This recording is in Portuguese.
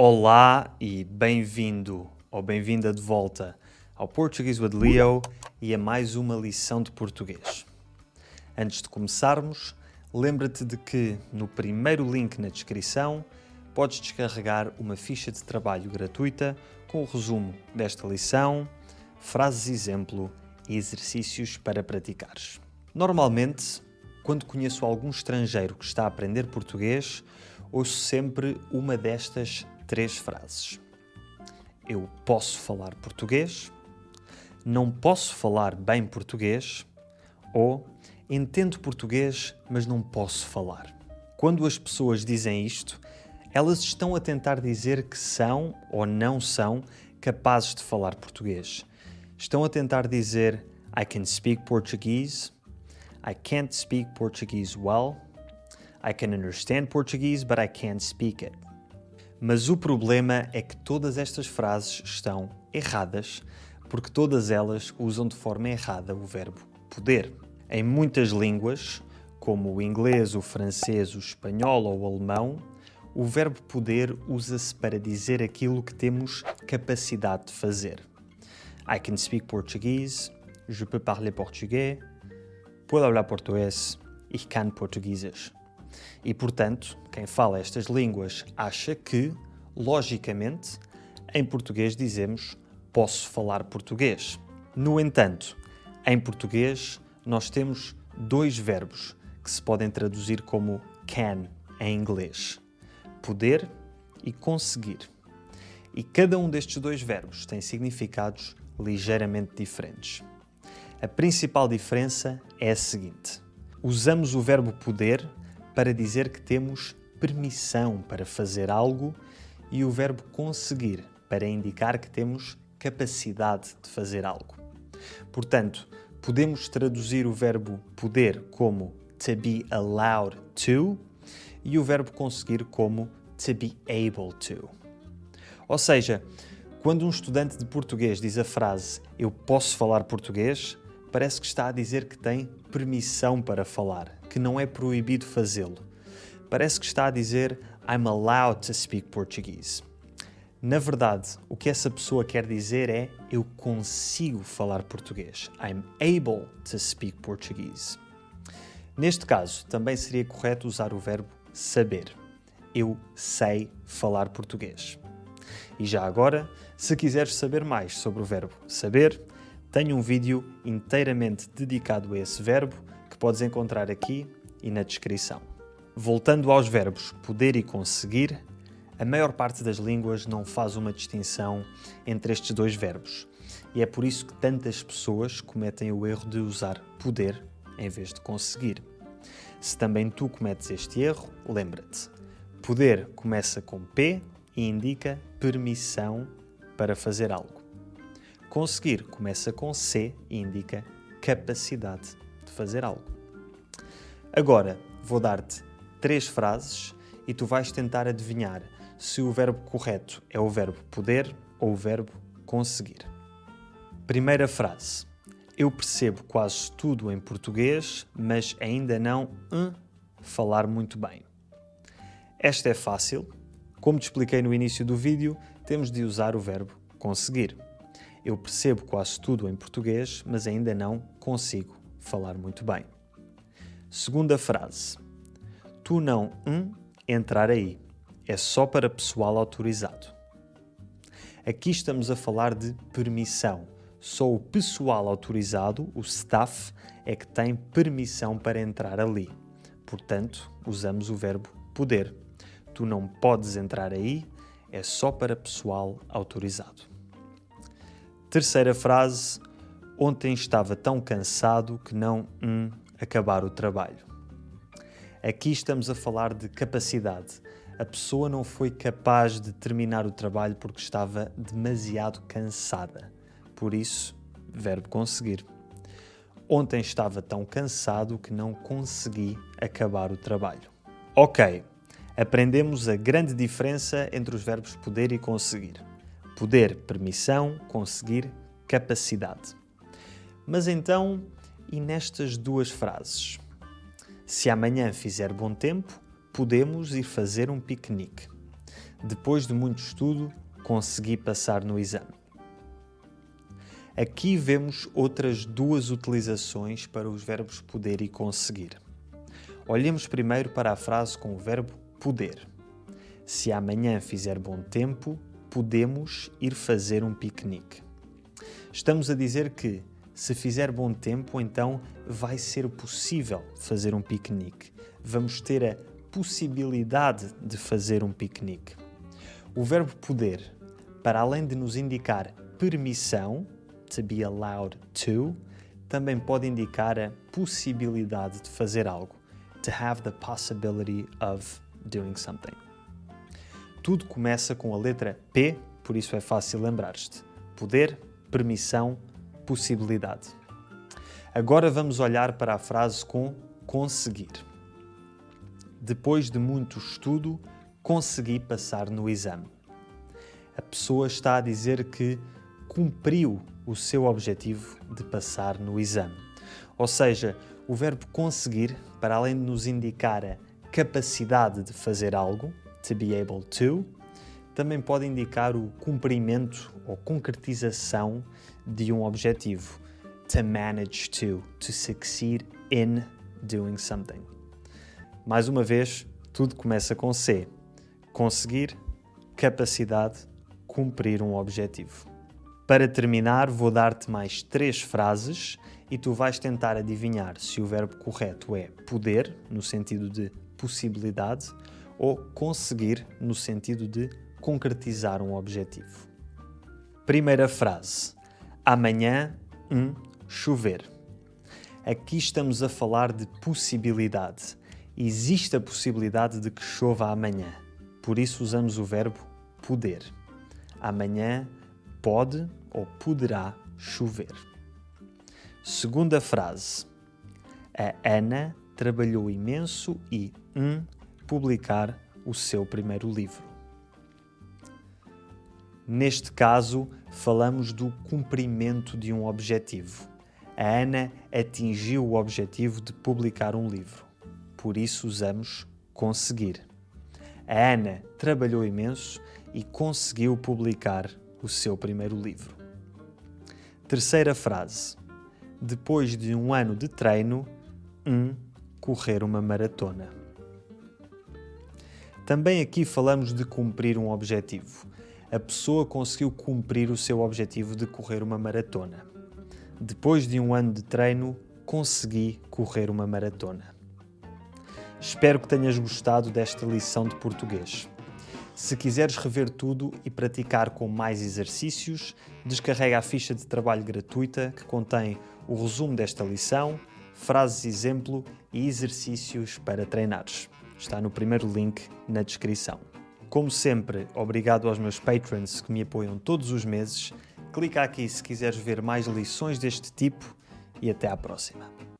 Olá e bem-vindo ou bem-vinda de volta ao Portuguese with Leo e a mais uma lição de português. Antes de começarmos, lembra-te de que no primeiro link na descrição podes descarregar uma ficha de trabalho gratuita com o resumo desta lição, frases exemplo e exercícios para praticares. Normalmente, quando conheço algum estrangeiro que está a aprender português, ouço sempre uma destas 3 frases. Eu posso falar português, não posso falar bem português ou entendo português, mas não posso falar. Quando as pessoas dizem isto, elas estão a tentar dizer que são ou não são capazes de falar português. Estão a tentar dizer I can speak Portuguese, I can't speak Portuguese well, I can understand Portuguese, but I can't speak it. Mas o problema é que todas estas frases estão erradas, porque todas elas usam de forma errada o verbo poder. Em muitas línguas, como o inglês, o francês, o espanhol ou o alemão, o verbo poder usa-se para dizer aquilo que temos capacidade de fazer. I can speak Portuguese, je peux parler portugais, puedo hablar português, ich kann Portugiesisch. E, portanto, quem fala estas línguas acha que, logicamente, em português dizemos posso falar português. No entanto, em português nós temos 2 verbos que se podem traduzir como can em inglês: poder e conseguir. E cada um destes 2 verbos tem significados ligeiramente diferentes. A principal diferença é a seguinte: usamos o verbo poder para dizer que temos permissão para fazer algo e o verbo conseguir para indicar que temos capacidade de fazer algo. Portanto, podemos traduzir o verbo poder como to be allowed to e o verbo conseguir como to be able to. Ou seja, quando um estudante de português diz a frase eu posso falar português, parece que está a dizer que tem permissão para falar, que não é proibido fazê-lo. Parece que está a dizer I'm allowed to speak Portuguese. Na verdade, o que essa pessoa quer dizer é eu consigo falar português. I'm able to speak Portuguese. Neste caso, também seria correto usar o verbo saber. Eu sei falar português. E já agora, se quiseres saber mais sobre o verbo saber, tenho um vídeo inteiramente dedicado a esse verbo que podes encontrar aqui e na descrição. Voltando aos verbos poder e conseguir, a maior parte das línguas não faz uma distinção entre estes 2 verbos. E é por isso que tantas pessoas cometem o erro de usar poder em vez de conseguir. Se também tu cometes este erro, lembra-te. Poder começa com P e indica permissão para fazer algo. Conseguir começa com C e indica capacidade de fazer algo. Agora, vou dar-te 3 frases e tu vais tentar adivinhar se o verbo correto é o verbo poder ou o verbo conseguir. Primeira frase. Eu percebo quase tudo em português, mas ainda não falar muito bem. Esta é fácil. Como te expliquei no início do vídeo, temos de usar o verbo conseguir. Eu percebo quase tudo em português, mas ainda não consigo falar muito bem. Segunda frase. Tu não entrar aí. É só para pessoal autorizado. Aqui estamos a falar de permissão. Só o pessoal autorizado, o staff, é que tem permissão para entrar ali. Portanto, usamos o verbo poder. Tu não podes entrar aí, é só para pessoal autorizado. Terceira frase. Ontem estava tão cansado que não acabar o trabalho. Aqui estamos a falar de capacidade. A pessoa não foi capaz de terminar o trabalho porque estava demasiado cansada. Por isso, verbo conseguir. Ontem estava tão cansado que não consegui acabar o trabalho. Ok, aprendemos a grande diferença entre os verbos poder e conseguir. Poder, permissão, conseguir, capacidade. Mas então, e nestas 2 frases? Se amanhã fizer bom tempo, podemos ir fazer um piquenique. Depois de muito estudo, consegui passar no exame. Aqui vemos outras duas utilizações para os verbos poder e conseguir. Olhemos primeiro para a frase com o verbo poder. Se amanhã fizer bom tempo, podemos ir fazer um piquenique. Estamos a dizer que, se fizer bom tempo, então vai ser possível fazer um piquenique. Vamos ter a possibilidade de fazer um piquenique. O verbo poder, para além de nos indicar permissão, to be allowed to, também pode indicar a possibilidade de fazer algo, to have the possibility of doing something. Tudo começa com a letra P, por isso é fácil lembrar-te. Poder, permissão, possibilidade. Agora vamos olhar para a frase com conseguir. Depois de muito estudo, consegui passar no exame. A pessoa está a dizer que cumpriu o seu objetivo de passar no exame. Ou seja, o verbo conseguir, para além de nos indicar a capacidade de fazer algo, to be able to, também pode indicar o cumprimento ou concretização de um objetivo, to manage to succeed in doing something. Mais uma vez, tudo começa com C. Conseguir, capacidade, cumprir um objetivo. Para terminar, vou dar-te mais 3 frases e tu vais tentar adivinhar se o verbo correto é poder, no sentido de possibilidade, ou conseguir, no sentido de concretizar um objetivo. Primeira frase. Amanhã, chover. Aqui estamos a falar de possibilidade. Existe a possibilidade de que chova amanhã. Por isso usamos o verbo poder. Amanhã pode ou poderá chover. Segunda frase. A Ana trabalhou imenso e publicar o seu primeiro livro. Neste caso, falamos do cumprimento de um objetivo. A Ana atingiu o objetivo de publicar um livro. Por isso usamos conseguir. A Ana trabalhou imenso e conseguiu publicar o seu primeiro livro. Terceira frase. Depois de um ano de treino, correr uma maratona. Também aqui falamos de cumprir um objetivo. A pessoa conseguiu cumprir o seu objetivo de correr uma maratona. Depois de um ano de treino, consegui correr uma maratona. Espero que tenhas gostado desta lição de português. Se quiseres rever tudo e praticar com mais exercícios, descarrega a ficha de trabalho gratuita que contém o resumo desta lição, frases exemplo e exercícios para treinares. Está no primeiro link na descrição. Como sempre, obrigado aos meus patrons que me apoiam todos os meses. Clica aqui se quiseres ver mais lições deste tipo e até à próxima.